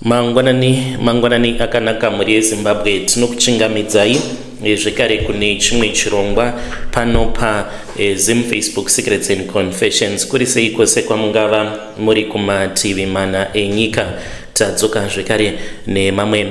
Mangwanani akanaka muri yeZimbabwe tinokuchingamidzai zvekare kune chimwe chirongwa pano pa Zim Facebook Secrets and Confessions kuri seiko kwamungava muri kumativi mana enyika. Tadzoka zvekare nemamwe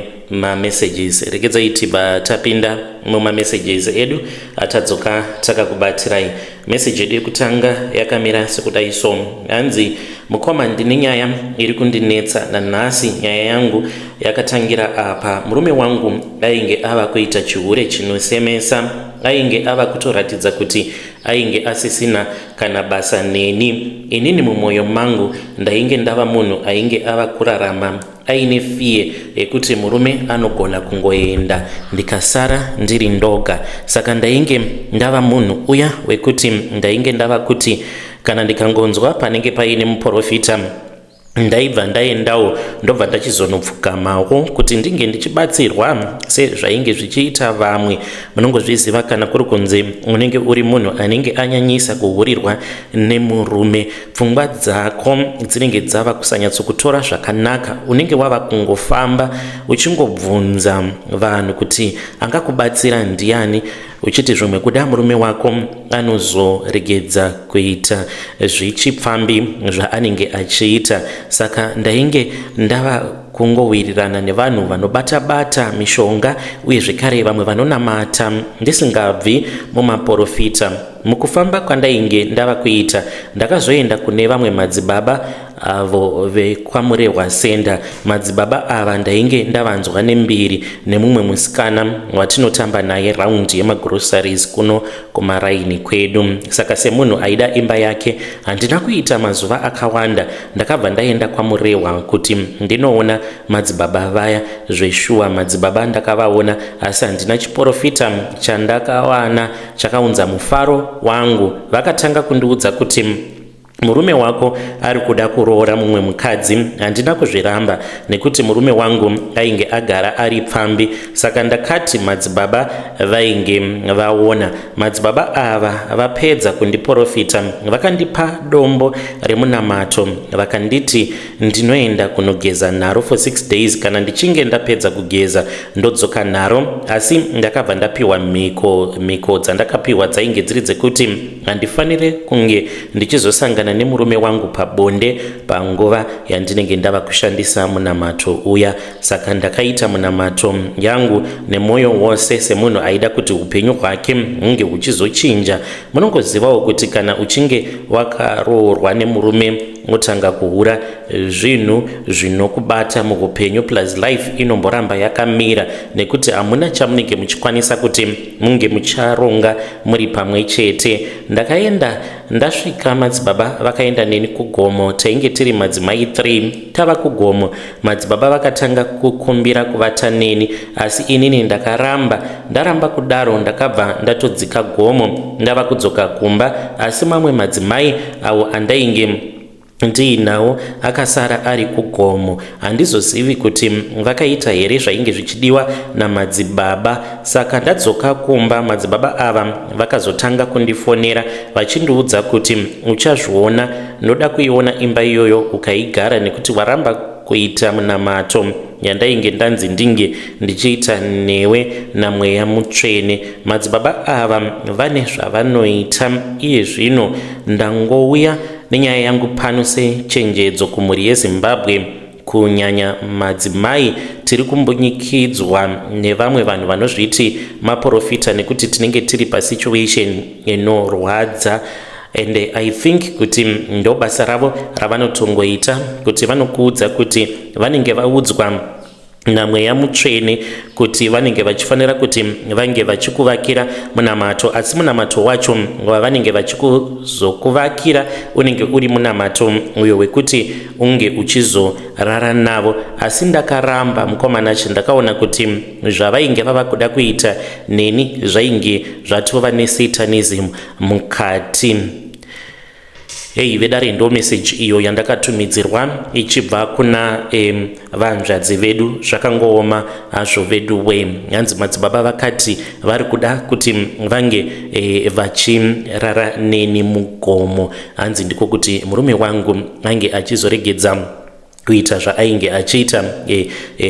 messages regedzai tiba tapinda muma messages edu atadzoka takakubatirai. Message yedu yekutanga yakamira sekudai so hanzi mukoma ndine nyaya iri kundinetsa nanhasi. Nyaya yangu yakatangira apa. Murume wangu ainge ava kuita chihure chinosemesa, ainge ava kutoratidza kuti ainge asisina kana basa neni. Inini mumwoyo mangu ndainge ndava munhu ainge ava kurarama aine fiye yekuti murume anogona kungoenda ndikasara ndiri ndoga. Saka ndainge ndava munhu uya wekuti ndainge ndava kuti kana ndikangonzwa panenge paine muprofita ndaibva ndaendawo ndobva ndachizonopfukamawo kuti ndinge ndichibatsirwa sezvainge zvichiita vamwe. Munongozviziva kana kuri kunzi unenge uri munhu anenge anyanyisa kuhurirwa nemurume, pfungwa dzako dzinenge dzava kusanyatsokutora zvakanaka. Unenge wava kungofamba uchingobvunza vanhu kuti angakubatsira ndiani, uchiti zvimwe kuda murume wako anozoregedza kuita zvichipfambi zvaanenge achiita. Saka ndainge ndava kungowirirana nevanhu vanobata mishonga uye zvekare vamwe vanonamata ndisingabvi mumaprofita. Mukufamba kwandainge ndava kuita ndakazoenda kune vamwe madzibaba avo vekwamurehwa senda. Madzibaba ava ndainge ndavanzwa nembiri nemumwe musikana watinotamba naye raundi yemagroceries kuno kumaraini kwedu. Saka semunhu aida imba yake handina kuita mazuva akawanda ndakabva ndaenda kwamurehwa kuti ndinoona madzibaba vaya zveshuwa. Madzibaba ndakavaona asi handina chiprofita chandakawana chakaunza mufaro wangu. Vakatanga kundiudza kuti murume wako ari kuda kuroora mumwe mukadzi. Handina kuzviramba nekuti murume wangu ainge agara ari pfambi. Saka ndakati madzibaba vainge vaona. Madzibaba ava vapedza kundiprofita vakandipa dombo remunamato vakanditi ndinoenda kunogeza nharo for 6 days. Kana ndichinge ndapedza kugeza ndodzoka nharo. Asi ndakabva ndapiwa mhiko dzandakapiwa dzainge dziri dzekuti handifanire kunge ndichizosangana nemurume wangu pabonde panguva yandinenge ndava kushandisa munamato uya. Saka ndakaita munamato yangu nemwoyo wose semunhu aida kuti upenyu hwake hunge huchizochinja. Munongozivawo kuti kana uchinge wakaroorwa nemurume otanga kuhura zvinhu zvinokubata muhupenyu plus life inomboramba yakamira nekuti hamuna chamunenge muchikwanisa kuti munge mucharonga muri pamwe chete. Ndakaenda ndasvika madzibaba vakaenda neni kugomo. Tainge tiri madzimai 3 tava kugomo. Madzibaba vakatanga kukumbira kuvata neni asi inini ndaramba kudaro. Ndakabva ndatodzika gomo ndava kudzoka kumba asi mamwe madzimai avo andainge ndiinawo akasara ari kugomo. Handizozivi kuti vakaita here zvainge zvichidiwa namadzibaba. Saka ndadzoka kumba madzibaba ava vakazotanga kundifonera vachindiudza kuti uchazviona, ndoda kuiona imba iyoyo ukaigara nekuti waramba kuita munamato yandainge ndanzi ndinge ndichiita newe namweya mutsvene. Madzibaba ava vane zvavanoita. Iye zvino ndangouya nenyaya yangu pano sechenjedzo kumhuri yeZimbabwe, kunyanya madzimai tiri kumbunyikidzwa nevamwe vanhu vanozviti maprofita nekuti tinenge tiri pasituation inorwadza. And I think kuti ndo basa ravo ravanotongoita kuti vanokuudza kuti vanenge vaudzwa namweya mutsvene kuti vanenge vachifanira kuti vange vachikuvakira munamato, asi munamato wacho wavanenge vachikuzokuvakira unenge uri munamato uyo wekuti unge uchizorara navo. Asi ndakaramba mukomana che ndakaona kuti zvavainge vava kuda kuita neni zvainge zvatova nesatanism mukati. Hey, vedare ndo message iyo yandakatumidzirwa ichibva kuna vanzvadzi vedu. Zvakangooma hazvo vedu we. Hanzi madzibaba vakati vari kuda kuti vange vachirara neni mugomo. Hanzi ndiko kuti murume wangu ange achizoregedza kuita zvainge achiita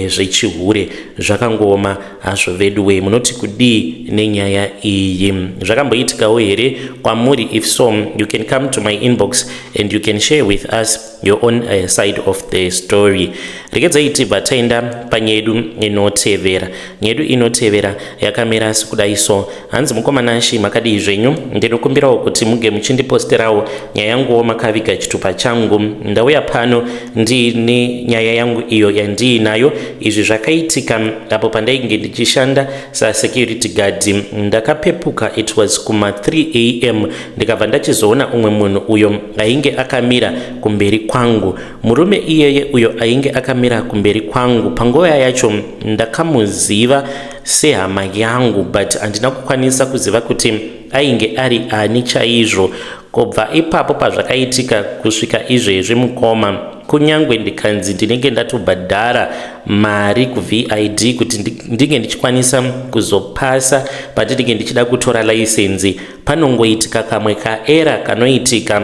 zvechihure. Zvakangoma hazvo vedu we, munoti kudii nenyaya iyi? Zvakamboitikawo here kwamuri? If so, you can come to my inbox and you can share with us your own side of the story. Regedzai tibva taenda panyedu inotevera. Nyedu inotevera yakamira sekudaiso. Hanzi mukomana Shi, makadii zvenyu? Ndinokumbirawo kuti muge muchindiposterawo nyaya yanguwo makaviga chitupa changu. Ndauya pano ndine nyaya yangu iyo yandiinayo. Izvi zvakaitika apo pandainge ndichishanda security guard. Ndakapepuka, it was kuma 3 am, ndikabva ndachizoona umwe munhu uyo ainge akamira kumberi kwangu. Murume iyeye uyo ainge akamira kumberi kwangu panguva yacho ndakamuziva sehama yangu, but handina kukwanisa kuziva kuti ainge ari ani chaizvo. Kubva ipapo pazvakaitika kusvika izvezvi mukoma, kunyangwe ndikanzi ndinenge ndatobhadhara mari kuVID kuti ndinge ndichikwanisa kuzopasa pandinenge ndichida kutora license, panongoitika kamwe kaera kanoitika,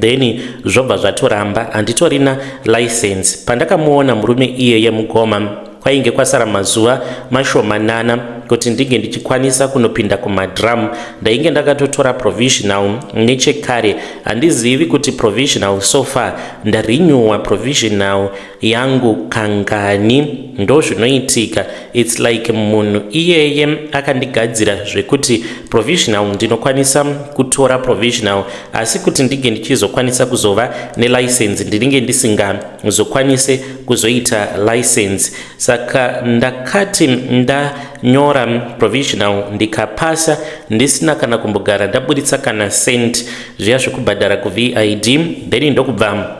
then zvobva zvatoramba handitorina license. Pandakamuona murume iyeye mugoma, kwainge kwasara mazuva mashomanana kuti ndinge ndichikwanisa kunopinda kumadrum. Ndainge ndakatotora provisional nechekare, handizivi kuti provisional so far ndarenewa provisional yangu kangani. Ndo zvinoitika, it's like munhu iyeye akandigadzira zvekuti provisional ndinokwanisa kutora provisional, asi kuti ndinge ndichizokwanisa kuzova nelicense ndinenge ndisingazokwanise kuzoita license. Saka ndakati ndanyora provisional ndikapasa ndisina kana kumbogara ndabuditsa kana cent zviya zvekubhadhara kuVID, then ndokubva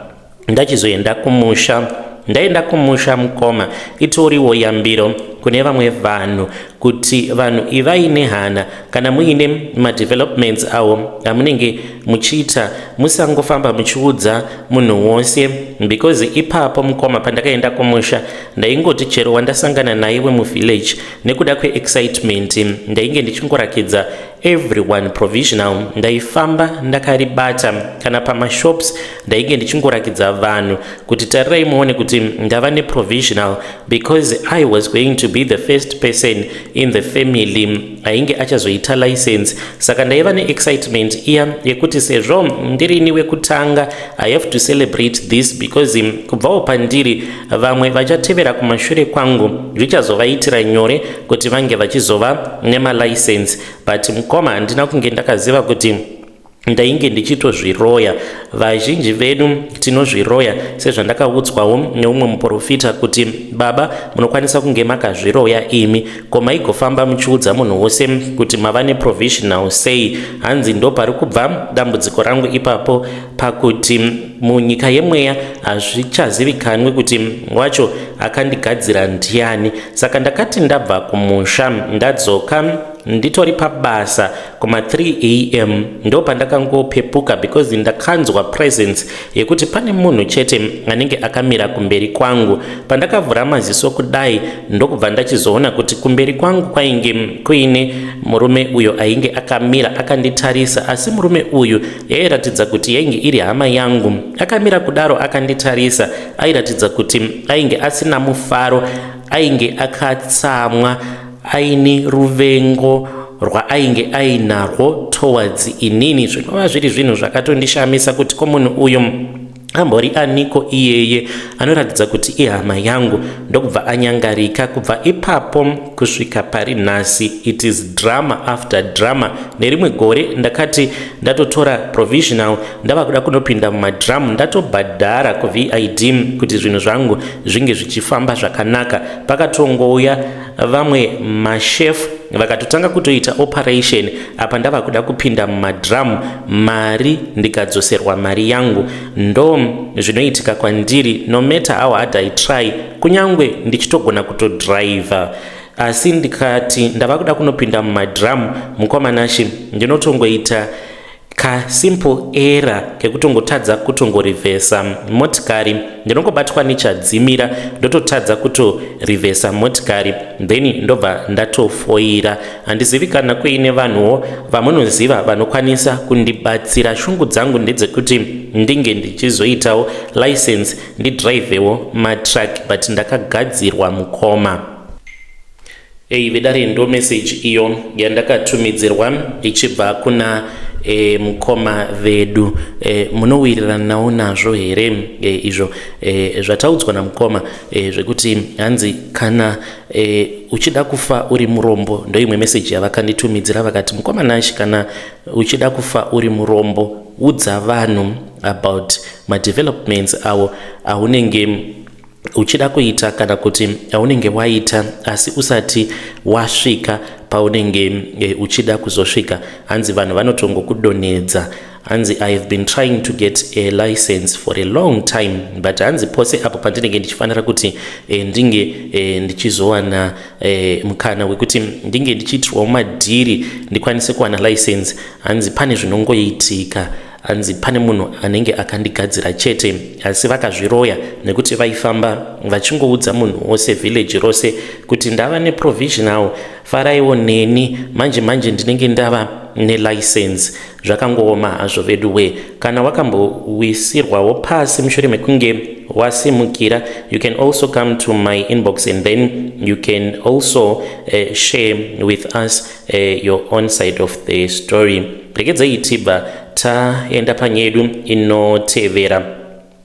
ndachizoenda kumusha. Ndaenda kumusha mukoma, itoriwo yambiro kune vamwe vanhu kuti vanhu ivaine hana kana muine madevelopments awo amunenge muchiita, musangofamba muchiudza munhu wose, because ipapo mukoma pandakaenda kumusha ndaingoti chero wandasangana naye wemuvillage nekuda kweexcitement ndainge ndichingorakidza everyone provisional. Ndaifamba ndakaribata kana pamashops ndainge ndichingorakidza vanhu kuti tarirai muone kuti ndava neprovisional, because I was going to be the first person in the family ainge achazoita license. Saka ndaiva neexcitement iya yekuti sezvo ndirini wekutanga I have to celebrate this, because kubvawo pandiri vamwe vachatevera kumashure kwangu zvichazovaitira nyore kuti vange vachizova nemalicense. But mukoma handina kunge ndakaziva kuti ndainge ndichitozviroya. Vazhinji vedu tinozviroya sezvandakaudzwawo neumwe muprofita kuti baba munokwanisa kunge makazviroya imi, ko maigofamba muchiudza munhu wose kuti mava neprovisional sei. Hanzi ndo pari kubva dambudziko rangu ipapo pakuti munyika yemweya hazvichazivikanwe kuti wacho akandigadzira ndiani. Saka ndakati ndabva kumusha ndadzoka nditori pabasa kuma 3 am ndo pandakangopepuka, because ndakanzwa presence yekuti pane munhu chete anenge akamira kumberi kwangu. Pandakavhura maziso kudai ndokubva ndachizoona kuti kumberi kwangu kwainge kuine murume uyo ainge akamira akanditarisa, asi murume uyu yairatidza kuti yainge iri hama yangu. Akamira kudaro akanditarisa, airatidza kuti ainge asina mufaro, ainge akatsamwa, aine ruvengo rwaainge ainarwo towards inini. Zvinova zviri zvinhu zvakatondishamisa kuti ko munhu uyu ambori aniko iyeye anoratidza kuti ihama yangu. Ndokubva anyangarika. Kubva ipapo kusvika pari nhasi, it is drama after drama. Nerimwe gore ndakati ndatotora provisional ndava kuda kunopinda mumadrum, ndatobhadhara kuVID kuti zvinhu zvangu zvinge zvichifamba zvakanaka. Pakatongouya vamwe mashefu vakatotanga kutoita operation apa ndava kuda kupinda mumadrum, mari ndikadzoserwa mari yangu. Ndo zvinoitika kwandiri, no matter how hard I try, kunyangwe ndichitogona kutodriver, asi ndikati ndava kuda kunopinda mumadrum. Mukomana Shi, ndinotongoita simple error kekutongotadza kutongorivhesa motikari, ndinongobatwa nechadzimira ndototadza kutorivhesa motikari then ndobva ndatofoira. Handizivi kana kuine vanhuwo vamunoziva vanokwanisa kundibatsira. Shungu dzangu ndedzekuti ndinge ndichizoitawo license ndidrivewo matrack but ndakagadzirwa mukoma. Vedare ndo message iyo yandakatumidzirwa ichibva kuna mukoma vedu. Munowirirana nawo nazvo here izvo zvataudzwa namukoma zvekuti hanzi kana uchida kufa uri murombo? Ndo imwe message yavakanditumidzira vakati, mukoma Nash, kana uchida kufa uri murombo udza vanhu about madevelopments awo aunenge uchida kuita kana kuti aunenge waita asi usati wasvika paunenge uchida kuzosvika. Hanzi vanhu vanotongokudonedza. Hanzi I have been trying to get a license for a long time but hanzi pose apo pandinenge ndichifanira kuti ndinge ndichizowana mukana wekuti ndinge ndichiitwawo madhiri ndikwanise kuwana license, hanzi pane zvinongoitika. Hanzi pane munhu anenge akandigadzira chete asi vakazviroya nekuti vaifamba vachingoudza munhu wose village rose kuti ndava neprovisional, faraiwo neni manje ndinenge ndava nelicense. Zvakangooma hazvo veduwe. Kana wakambowisirwawo pasi mushure mekunge wasimukira, you can also come to my inbox and then you can also share with us your own side of the story. Regedzai tibva taenda panyedu inotevera.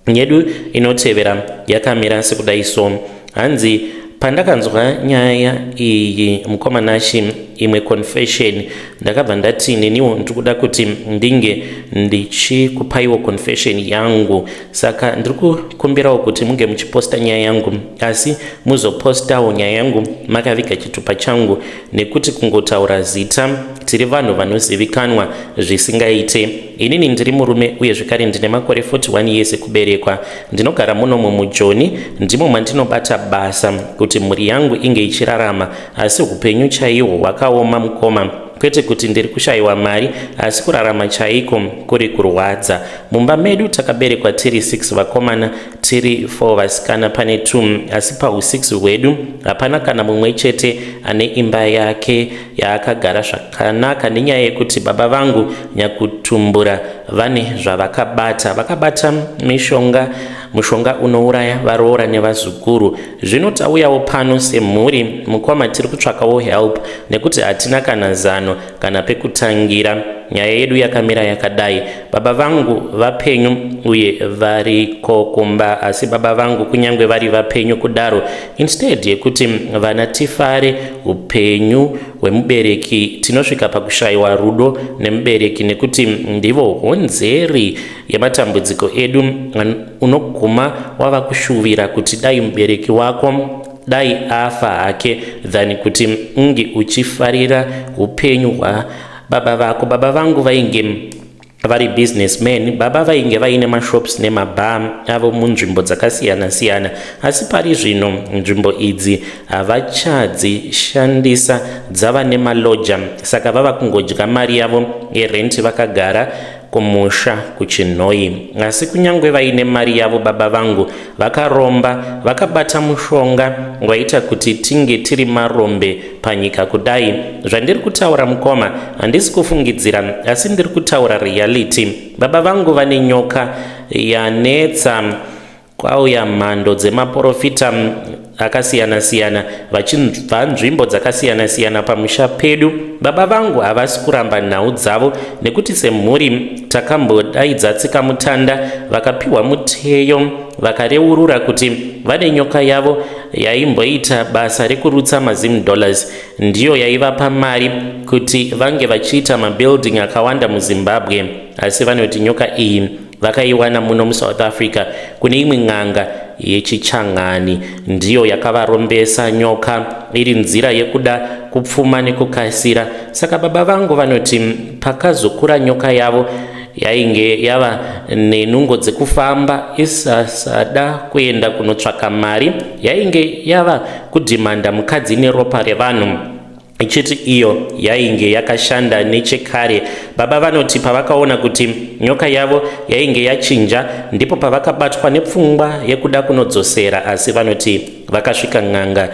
Nyedu inotevera yakamira sekudai so. Hanzi pandakanzwa nyaya iyi mukoma Nash imwe confession ndakabva ndati neniwo ndikuda kuti ndinge ndichikupaiwo confession yangu, saka ndiri kukumbirawo kuti munge muchiposta nyaya yangu asi muzopostawo nyaya yangu makaviga chitupa changu, nekuti kungotaura zita tiri vanhu vanozivikanwa zvisingaite. Inini ndiri murume uye zvekare ndine makore 41 years kuberekwa. Ndinogara munomo muJoni, ndimo mandinobata basa kuti mhuri yangu inge ichirarama asi upenyu chaihwo hwakaoma mukoma. Kwete kuti ndiri kushayiwa mari asi kurarama chaiko kuri kurwadza. Mumba medu takaberekwa tiri 6 vakomana tiri 4 vasikana pane 2 asi pahu6 hwedu hapana kana mumwe chete ane imba yake yaakagara zvakanaka nenyaya yekuti baba vangu nyakutumbura vane vakabata mushonga unouraya varoora nevazukuru. Zvino tauyawo pano semhuri mukoma tiri kutsvakawo help nekuti hatina kana zano kana pekutangira. Nyaya yedu yakamira yakadai. Baba vangu vapenyu uye variko kumba asi baba vangu kunyangwe vari vapenyu kudaro, instead yekuti vana tifare upenyu hwemubereki tinosvika pakushayiwa rudo nemubereki nekuti ndivo honzeri yematambudziko edu. Unoguma wava kushuvira kuti dai mubereki wako dai afa hake than kuti unge uchifarira upenyu hwababa vako. Baba vangu vainge vari businessmen, baba vainge vaine mashops nemabha avo munzvimbo dzakasiyana-siyana asi pari zvino nzvimbo idzi havachadzishandisa, dzava nemaloja, saka vava kungodya mari yavo yerenti vakagara kumusha kuChinhoyi. Asi kunyangwe vaine mari yavo baba vangu vakaromba, vakabata mushonga waita kuti tinge tiri marombe panyika kudai. Zvandiri kutaura mukoma handisi kufungidzira asi ndiri kutaura reality. Baba vangu vane nyoka yanetsa kwauya mhando dzemaprofita akasiyana-siyana vachibva nzvimbo dzakasiyana-siyana pamusha pedu. Baba vangu havasi kuramba nhau dzavo nekuti semhuri takambodaidza tsika mutanda vakapiwa muteyo vakareurura kuti vane nyoka yavo yaimboita basa rekurutsa $10,000 ndiyo yaivapa mari kuti vange vachiita mabuilding akawanda muZimbabwe, asi vanoti nyoka iyi vakaiwana muno muSouth Africa kune imwe n'anga yechichangani ndiyo yakavarombesa nyoka iri nzira yekuda kupfuma nekukasira. Saka baba vangu vanoti pakazokura nyoka yavo yainge yava nenungo dzekufamba isasada kuenda kunotsvaka mari, yainge yava kudhimanda mukadzi neropa revanhu. ichiti iyo yainge yakashanda nechekare. Baba vanoti pavakaona kuti nyoka yavo yainge yachinja ndipo pavakabatwa nepfungwa yekuda kunodzosera, asi vanoti vakasvika n'anga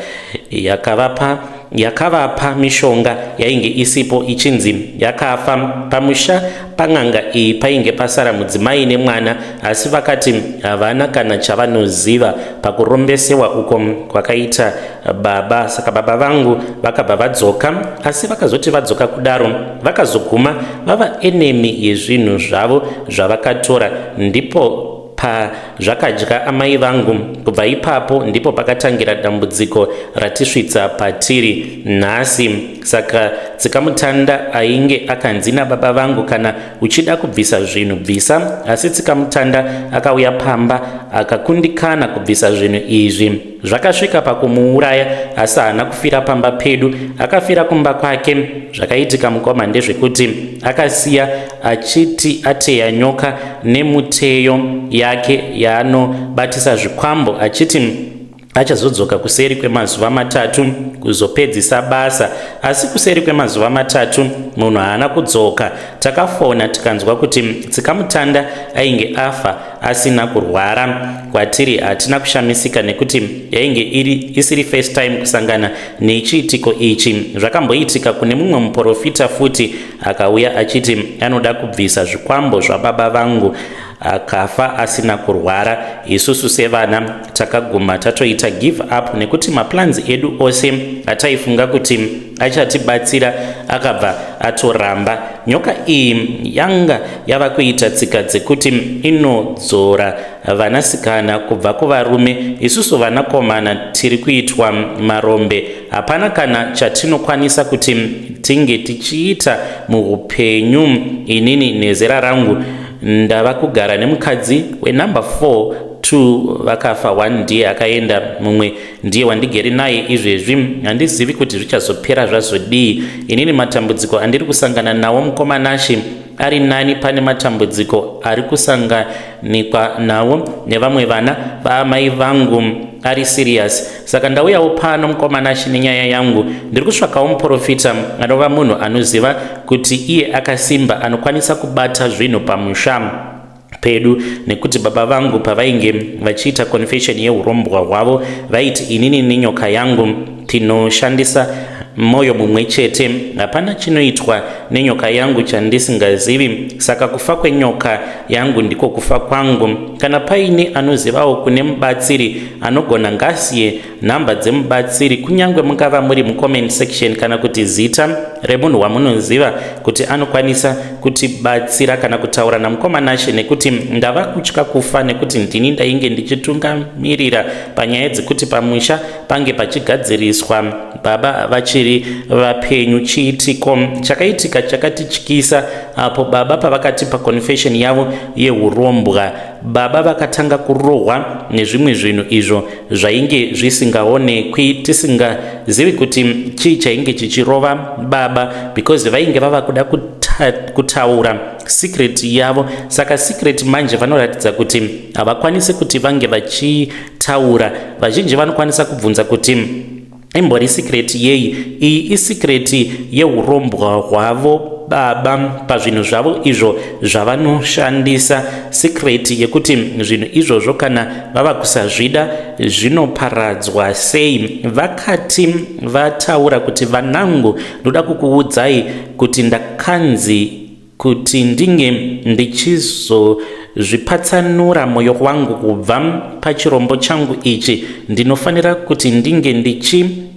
yakavapa mishonga yainge isipo ichinzi yakafa. Pamusha pan'anga iyi painge pasara mudzimai nemwana, asi vakati havana kana chavanoziva pakurombesewa uko kwakaita baba. Saka baba vangu vakabva vadzoka, asi vakazoti vadzoka kudaro vakazoguma vava enemi yezvinhu zvavo zvavakatora, ndipo pazvakadya amai vangu. Kubva ipapo ndipo pakatangira dambudziko ratisvitsa patiri nhasi. Saka Tsikamutanda ainge akanzi nababa vangu, kana uchida kubvisa zvinhu bvisa, asi Tsikamutanda akauya pamba akakundikana kubvisa zvinhu izvi. Zvakasvika pakumuuraya, asi haana kufira pamba pedu, akafira kumba kwake. Zvakaitika mukoma ndezvekuti akasiya achiti ateya nyoka nemuteyo yake yaanobatisa zvikwambo, achiti achazodzoka kuseri kwemazuva 3 kuzopedzisa basa. Asi kuseri kwemazuva 3 munhu haana kudzoka. Takafona tikanzwa kuti Tsikamutanda ainge afa asina kurwara. Kwatiri hatina kushamisika nekuti yainge isiri first time kusangana nechiitiko ichi. Zvakamboitika kune mumwe muprofita futi, akauya achiti anoda kubvisa zvikwambo zvababa vangu, akafa asina kurwara. Isusu sevana takaguma tatoita give up nekuti maplans edu ose ataifunga kuti achatibatsira akabva atoramba. Nyoka iyi yanga yava kuita tsika dzekuti inodzora vanasikana kubva kuvarume. Isusu vanakomana tiri kuitwa marombe, hapana kana chatinokwanisa kuti tinge tichiita muupenyu. Inini nezera rangu ndava kugara nemukadzi wenumber 4 2 vakafa, 1 ndiye akaenda, mumwe ndiye wandigere naye izvezvi. Handizivi kuti zvichazopera zvazodii. Inini matambudziko andiri kusangana nawo mukomanashi ari nani pane matambudziko ari kusanganikwa nawo nevamwe vana vaamai vangu ari serious. Saka ndauyawo pano mukomanashi nenyaya yangu. Ndiri kutsvakawo muprofita anova munhu anoziva kuti iye akasimba, anokwanisa kubata zvinhu pamusha pedu. Nekuti baba vangu pavainge vachiita confession yeurombwa hwavo vaiti inini nenyoka yangu tinoshandisa moyo mumwe chete, hapana chinoitwa nenyoka yangu chandisingazivi. Saka kufa kwenyoka yangu ndiko kufa kwangu. Kana paine anozivawo kune mubatsiri anogona ngasiye nhamba dzemubatsiri, kunyangwe mungava muri mucomment section kana kuti zita remunhu wamunoziva kuti anokwanisa kutibatsira kana kutaura namukomanashi, nekuti ndava kutya kufa nekuti ndini ndainge ndichitungamirira panyaya dzekuti pamusha pange pachigadziriswa baba vachiri vapenyu. Chiitiko chakaitika chakatityisa apo baba pavakati paconfession yavo yeurombwa, baba vakatanga kurohwa nezvimwe zvinhu izvo zvainge zvisingaonekwi, tisingazivi kuti chii chainge chichirova baba, because vainge vava kuda kutaura secret yavo. Saka secret manje vanoratidza kuti havakwanisi kuti vange vachitaura. Vazhinji vanokwanisa kubvunza kuti imbori secret yei? Iyi isecret yeurombwa hwavo baba pazvinhu zvavo izvo zvavanoshandisa. Secret yekuti zvinhu izvozvo kana vava kusazvida zvinoparadzwa sei. Vakati vataura kuti vanangu, ndoda kukuudzai kuti ndakanzi kuti ndinge ndichizozvipatsanura mwoyo wangu kubva pachirombo changu ichi, ndinofanira kuti ndinge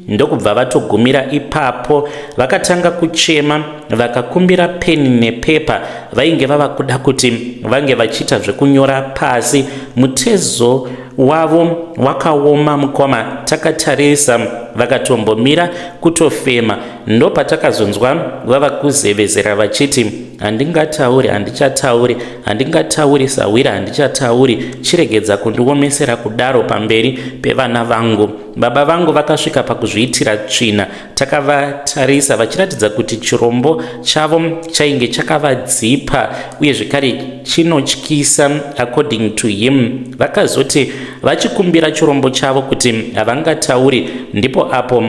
ndokubva vatogumira ipapo. Vakatanga kuchema, vakakumbira peni nepepa. Vainge vava kuda kuti vange vachiita zvekunyora pasi. Mutezo wavo wakaoma mukoma. Takatarisa, vakatombomira kutofema. Ndo patakazonzwa vava kuzevezera vachiti handingatauri, handichatauri, handingatauri sawira, handichatauri, chiregedza kundiomesera kudaro pamberi pevana vangu. Baba vangu vakasvika pakuzviitira tsvina. Takavatarisa vachiratidza kuti chirombo chavo chainge chakavadzipa uye zvekare chinotyisa according to him. Vakazoti vachikumbira chirombo chavo kuti havangatauri, ndipo apo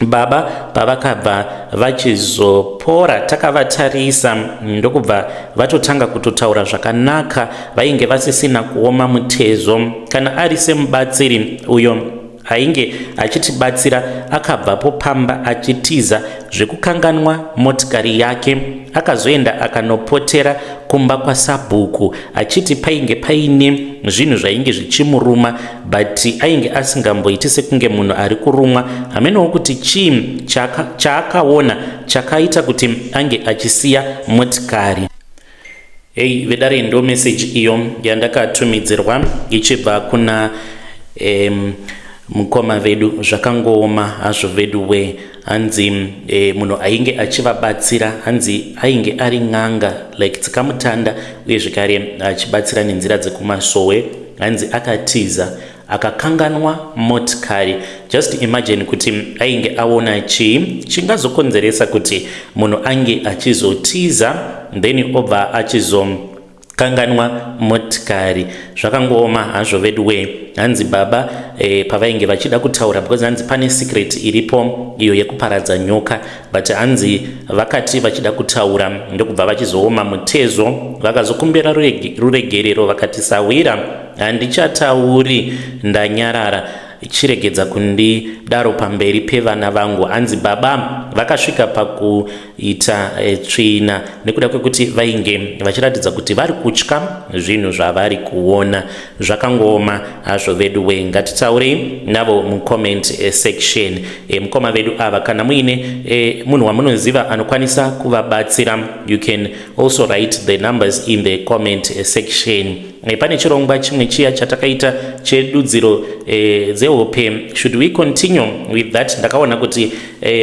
baba pavakabva vachizopora takavatarisa ndokubva vatotanga kutotaura zvakanaka, vainge vasisina kuoma mutezo. Kana ari semubatsiri uyo ainge achitibatsira akabvapo pamba achitiza zvekukanganwa motikari yake, akazoenda akanopotera kumba kwaSabhuku achiti painge paine zvinhu zvainge zvichimuruma, but ainge asingamboiti sekunge munhu ari kurumwa. Hamenewo kuti chii chaakaona chakaita kuti ange achisiya motikari. Vedare ndo message iyo yandakatumidzirwa ichibva kuna mukoma vedu. Zvakangooma hazvo vedu we, hanzi munhu ainge achivabatsira, hanzi ainge ari n'anga like tsikamutanda, uye zvekare achibatsira nenzira dzekumasowe, hanzi akatiza akakanganwa motikari. Just imagine kuti ainge aona chii chingazokonzeresa kuti munhu ange achizotiza then obva achizokanganwa motikari. Zvakangooma hazvo vedu we, hanzi baba pavainge vachida kutaura, because hanzi pane secret iripo iyo yekuparadza nyoka, but hanzi vakati vachida kutaura ndokubva vachizooma mutezo, vakazokumbira ruregerero vakati sawira handichatauri ndanyarara, chiregedza kundidaro pamberi pevana vangu. Hanzi baba vakasvika pakuita tsvina nekuda kwekuti vainge vachiratidza kuti vari kutya zvinhu zvavari kuona. Zvakangooma hazvo vedu we, ngatitaurei navo mucomment section. Mukoma vedu ava kana muine munhu wamunoziva anokwanisa kuvabatsira, you can also write the numbers in the comment section. Pane chirongwa chimwe chiya chatakaita chedudziro dzehope, should we continue with that? Ndakaona kuti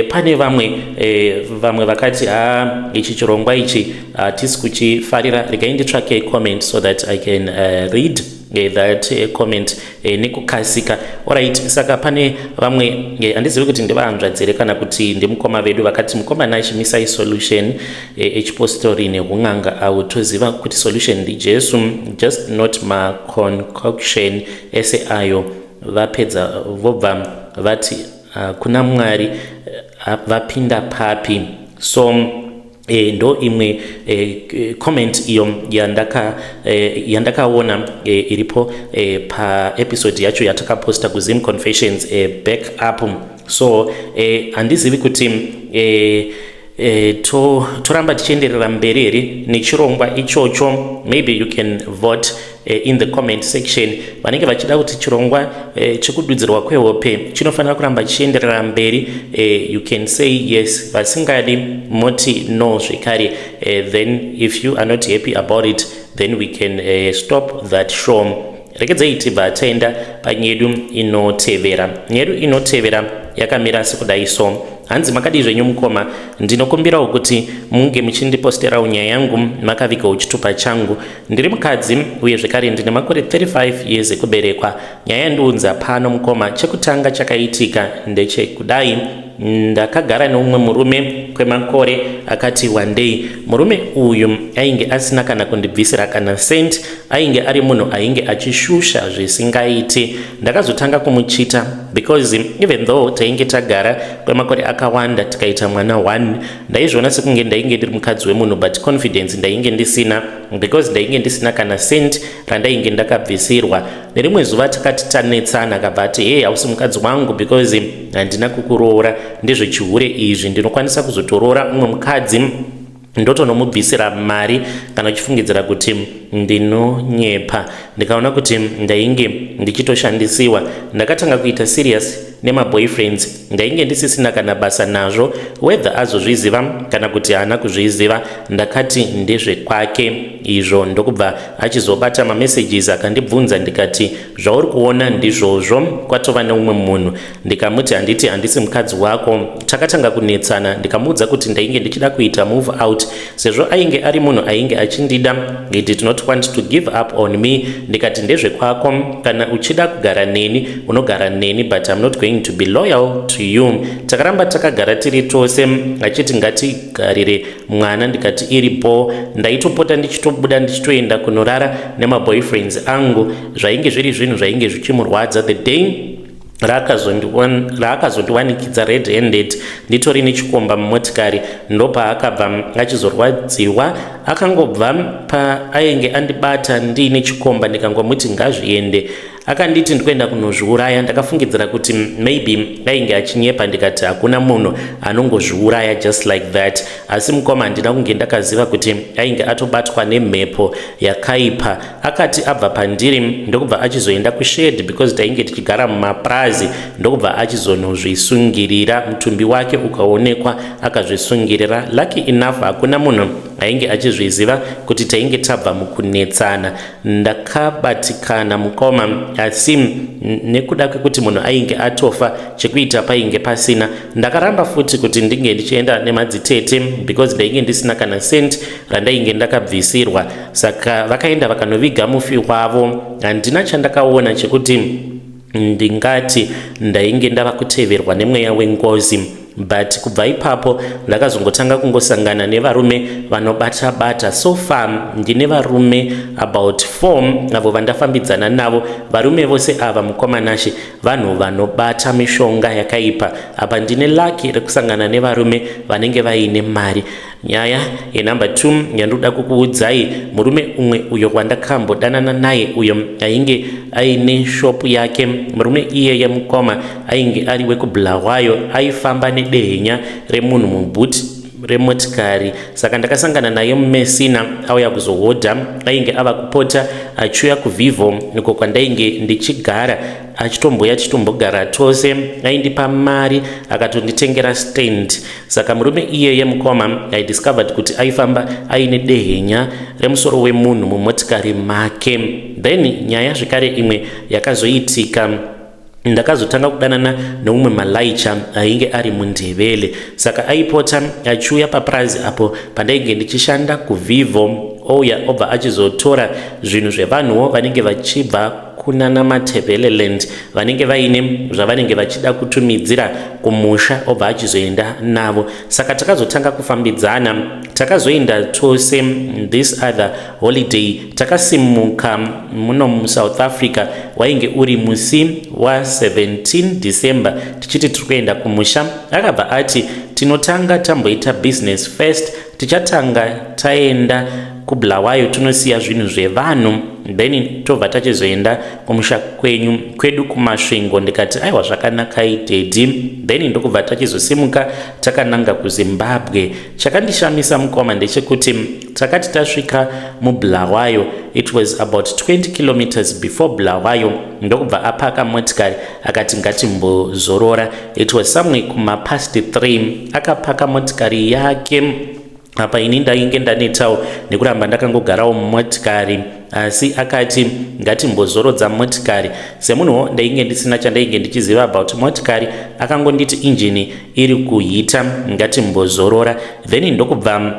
pane vamwe vakati ichi chirongwa ichi tisi kuchifarira, regai nditsvake comment so that I can read that comment nekukasika. Alright, saka pane vamwe handizivi kuti ndevahanzvadzere kana kuti ndemukoma vedu vakati mukomana achimisai solution echipostori nehun'anga awo toziva kuti solution ndiJesu, just not ma concoction ese ayo. Vapedza vobva vati kuna Mwari vapinda papi. So ndo imwe comment iyo yandakaona iripo pa episode yacho yatakaposta kuZim Confessions back up. So handizivi kuti toramba tichienderera mberi nechirongwa ichocho. Maybe you can vote in the comment section. Vanenge vachida kuti chirongwa chekududzirwa kwehope chinofanira kuramba chienderera mberi, you can say yes. Vasingadi moti no zvekare. Then if you are not happy about it, then we can stop that show. Regedzai tibva taenda panyedu inotevera. Nyedu inotevera yakamira sekudai so. Hanzi makadi zvenyu mukoma, ndinokumbirawo kuti munge muchindiposterawo nyaya yangu makavigawo chitupa changu. Ndiri mukadzi uye zvekare ndine makore 35 years ekuberekwa. Nyaya yandiunza pano mukoma, chekutanga chakaitika ndechekudai ndakagara neumwe murume kwemakore akati one day. Murume uyu ainge asina kana kundibvisira kana sent, ainge ari munhu ainge achishusha zvisingaiti. Ndakazotanga kumuchita because even though tainge tagara kwemakore akawanda tikaita mwana 1, ndaizvona sekunge ndainge ndiri mukadzi wemunhu, but confidence ndainge ndisina because ndainge ndisina kana sent randainge ndakabvisirwa. Nerimwe zuva takati tanetsana, akabva ati hey, hausi mukadzi wangu because handina kukuroora. Ndezvechihure izvi ndinokwanisa kuzotoroora umwe mukadzi ndotonomubvisira mari kana uchifungidzira kuti ndinonyepa. Ndikaona kuti ndainge ndichitoshandisiwa, ndakatanga kuita serious nemaboyfriends ndainge ndisisina kana basa nazvo, whether azozviziva kana kuti haana kuzviziva. Ndakati ndezvekwake izvo, ndokubva achizobata mamessages akandibvunza, ndikati zvauri kuona ndizvozvo, kwatova neumwe munhu. Ndikamuti handisi mukadzi wako. Takatanga kunetsana, ndikamuudza kuti ndainge ndichida kuita move out sezvo ainge ari munhu ainge achindida. He did not want to give up on me. Ndikati ndezvekwako, kana uchida kugara neni unogara neni, but I'm not going to be loyal to you. Takaramba takagara tiri tose, achiti ngatigarire mwana. Ndikati iripo. Ndaitopota ndichitobuda ndichitoenda kunorara nemaboyfriends angu. Zvainge zviri zvinhu zvainge zvichimurwadza. The day raakazondiwanikidza red handed nditori nechikomba mumotikari, ndopaakabva achizorwadziwa. Akangobva paainge andibata ndiine chikomba ndikangomuti ngazviende, akanditi ndikuenda kunozviuraya. Ndakafungidzira kuti maybe ainge achinyepa, ndikati hakuna munhu anongozviuraya just like that, asi mukoma handina kunge ndakaziva kuti ainge atobatwa nemhepo yakaipa. Akati abva pandiri ndokubva achizoenda kushedi because tainge tichigara mumaprazi, ndokubva achizonozvisungirira. Mutumbi wake ukaonekwa akazvisungirira. Lucky enough hakuna munhu ainge achizviziva kuti tainge tabva mukunetsana. Ndakabatikana mukoma, asi nekuda kwekuti munhu ainge atofa chekuita painge pasina, ndakaramba futi kuti ndinge ndichienda nemadzitete because ndainge ndisina kana senti randainge ndakabvisirwa. Saka vakaenda vakanoviga mufi wavo. Handina chandakaona chekuti ndingati ndainge ndava kuteverwa nemweya wengozi. But kubva ipapo ndakazongotanga kungosangana nevarume vanobata-bata. So far ndine varume about 4 avo vandafambidzana navo. Varume vose ava mukomanashe vanhu vanobata mishonga yakaipa. Apa ndine lucky rekusangana nevarume vanenge vaine mari. Nyaya yenumber 2 yandoda kukuudzai, murume umwe uyo wandakambodanana naye, uyo ainge aine shopu yake. Murume iye yemukoma ainge ari wekubulawayo, aifamba nedehenya remunhu mubhuti remotikari. Saka ndakasangana naye mumesina auya kuzohodha. Ainge ava kupota achiuya kuVivo niko kwandainge ndichigara, achitombogara tose. Aindipa mari akatonditengera stand. Saka murume iye yemukoma I discovered kuti aifamba aine dehenya remusoro wemunhu mumotikari make. Then nyaya zvekare imwe yakazoitika, ndakazotanga kudanana neumwe malaicha ainge ari muNdebele. Saka aipota achiuya paprazi apo pandainge ndichishanda kuVivo. Ouya obva achizotora zvinhu zvevanhuwo vanenge vachibva kunana maTebeleland, vanenge vaine zvavanenge vachida kutumidzira kumusha, obva achizoenda navo. Saka takazotanga kufambidzana. Takazoenda tose this other holiday. Takasimuka muno muSouth Africa, wainge uri musi wa17 December tichiti tikuenda kumusha. Akabva ati tinotanga tamboita business first, tichatanga taenda kubulawayo tunosiya zvinhu zvevanhu, then tobva tachizoenda kumusha kwedu kumasvingo. Ndikati aiwa zvakanaka idedi. Then ndokubva tachizosimuka takananga kuZimbabwe. Chakandishamisa mukoma ndechekuti takati tasvika mubulawayo, it was about 20 kilometers before Bulawayo, ndokubva apaka motikari akati ngatimbozorora. It was somewhere kumapast 3 akapaka motikari yake. Apa ini ndainge ndanetawo nekuramba ndakangogarawo mumotikari, asi akati ngatimbozorodza motikari. Semunhuwo ndainge ndisina chandainge ndichiziva about motikari, akangonditi injini iri kuhita ngatimbozorora. Then ndokubva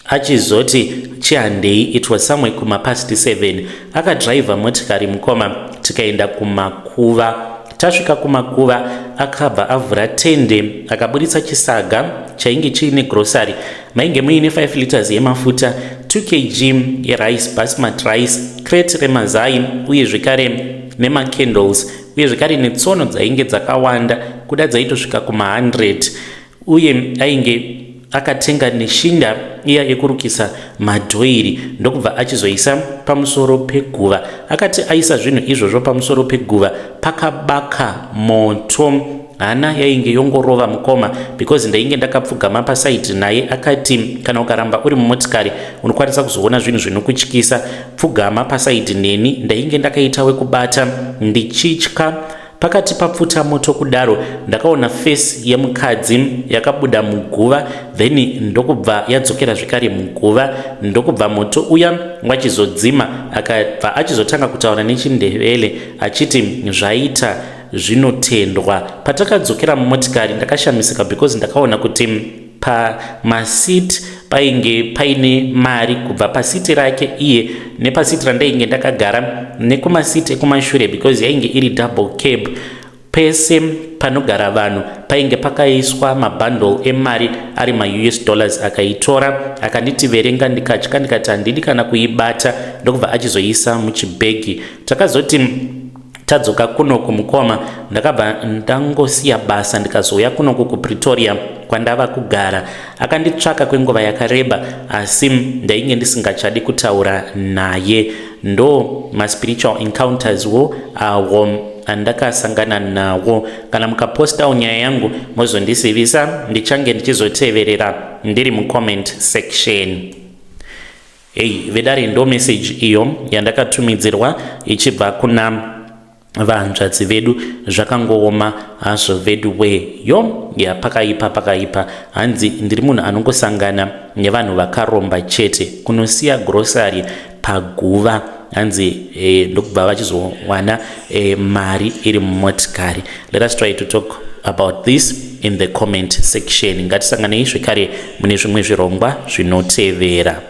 achizoti chihandei. It was somewhere kumapast 7 akadriver motikari mukoma tikaenda kumakuva. Tasvika kumakuva akabva avhura tende akabuditsa chisaga chainge chiine grocery. Mainge muine 5 liters yemafuta, 2 kg yerice basmati rice, crate remazai, uye zvekare nemacandles, uye zvekare netsono dzainge dzakawanda kuda dzaitosvika kuma100. Uye ainge akatenga neshinda iya yekurukisa madhoiri, ndokubva achizoisa pamusoro peguva. Akati aisa zvinhu izvozvo pamusoro peguva pakabaka moto. Hana yainge yongorova mukoma because ndainge ndakapfugama pasaiti naye. Akati kana ukaramba uri mumotikari unokwanisa kuzoona zvinhu zvinokutyisa, pfugama pasaiti neni. Ndainge ndakaita wekubata ndichitya. Pakati papfuta moto kudaro ndakaona face yemukadzi yakabuda muguva, then ndokubva yadzokera zvekare muguva. Ndokubva moto uya wachizodzima, akabva achizotanga kutaura nechiNdebele achiti zvaita zvinotendwa. Patakadzokera mumotikari ndakashamisika because ndakaona kuti pamasiti painge paine mari kubva pasiti rake iye nepasiti randainge ndakagara nekumasiti ekumashure because yainge iri double cab. Pese panogara vanhu painge pakaiswa mabundle emari ari maUS dollars. Akaitora akanditi verenga, ndikatya ndikati handidi kana kuibata, ndokubva achizoisa muchibhegi. Takazoti tadzoka kuno kumukoma ndakabva ndangosiya basa ndikazouya kuno kuPretoria kwandava kugara. Akanditsvaka kwenguva yakareba asi ndainge ndisingachadi kutaura naye. Ndo maspiritual encounters wo awo andakasangana nawo. Kana mukapostawo nyaya yangu mozondisivisa, ndichange ndichizoteverera ndiri mucomment section. Vedare ndo message iyo yandakatumidzirwa ichibva kuna vanzvadzi vedu. Zvakangooma hazvo vedu weyo pakaipa hanzi ndiri munhu anongosangana nevanhu vakaromba chete, kunosiya grocery paguva hanzi ndokubva vachizowana mari iri mumotikari. Let us try to talk about this in the comment section. Ngatisanganei zvekare mune zvimwe zvirongwa zvinotevera.